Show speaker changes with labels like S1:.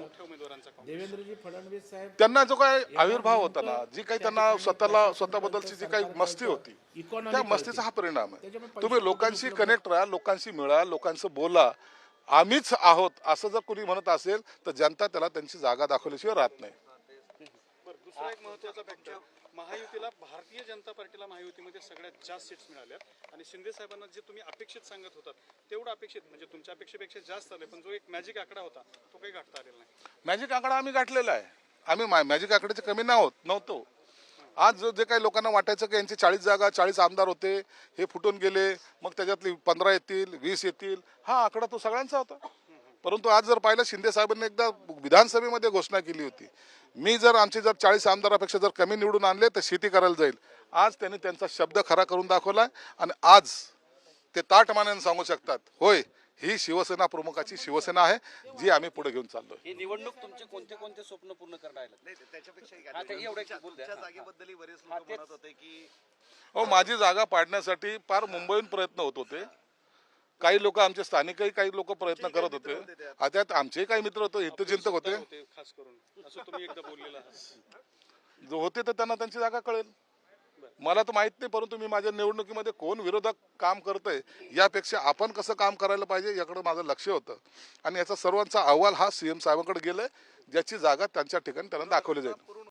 S1: मोठ्या उमेदवारांचा काँग्रेस.
S2: देवेंद्रजी फडणवीस साहेब
S3: त्यांना जो काय आविर्भाव होता ना, जी काही त्यांना स्वतःबद्दलची जी काही मस्ती होती, त्या मस्तीचा हा परिणाम आहे. तुम्ही लोकांशी कनेक्ट राहा, लोकांशी मिळा, लोकांचं बोला. आम्हीच आहोत असं जर कोणी म्हणत असेल तर जनता त्याला त्यांची जागा दाखवल्याशिवाय राहत नाही.
S1: बरं, दुसरा एक महत्त्वाचा फॅक्टर, महायुतीला, भारतीय जनता पार्टीला महायुतीमध्ये सगळ्यात जास्त सीट्स मिळाल्या आणि शिंदे साहेबांना जे तुम्ही अपेक्षित सांगत होतात तेवढं अपेक्षित, म्हणजे तुमच्या अपेक्षेपेक्षा जास्त आले, पण जो एक मॅजिक आकडा होता तो काही गाठता आलेला नाही.
S3: मॅजिक आकडा आम्ही गाठलेला आहे. आम्ही मॅजिक आकड्याचे कमी नव्हतो. आज जे काही लोकांना वाटायचं की यांची 40 जागा, 40 आमदार होते, हे फुटून गेले, मग त्याच्यातली 15 येतील, 20 येतील, हा आकडा तो सगळ्यांचा होता. परंतु आज जर पाहिलं, शिंदे साहेबांनी एकदा विधानसभेमध्ये घोषणा केली होती, मी जर आमचे 40 आमदारापेक्षा जर कमी निवडून आणले तर शेती करायला जाईल. आज त्यांनी त्यांचा शब्द खरा करून दाखवलाय आणि आज ते ताठमानेने सांगू शकतात, होय, ही शिवसेना प्रमुखाची शिवसेना आहे, जी आम्ही पुढे घेऊन चाललोय.
S4: ही निवडणूक तुमचे कोणते कोणते स्वप्न पूर्ण करणार
S5: जागेबद्दल बरेच लोक म्हणत होते की
S3: हो, माझी जागा पाडण्यासाठी फार मुंबईहून प्रयत्न होत होते. काही लोक, आमचे स्थानिकही काही लोक प्रयत्न करत होते. त्यात आमचेही काही मित्र होते, हितचिंतक होते,
S1: खास करून असं तुम्ही एकदा बोललेला आहात.
S3: जो होते तर त्यांना त्यांची जागा कळेल. मला तर माहित नाही, परंतु मी माझ्या निवडणुकीमध्ये कोण विरोधक काम करतंय यापेक्षा आपण कसं काम करायला पाहिजे याकडे माझं लक्ष होतं आणि याचा सर्वांचा अहवाल हा सीएम साहेबांकडे गेलाय, ज्याची जागा त्यांच्या ठिकाणी त्यांना दाखवली जाईल.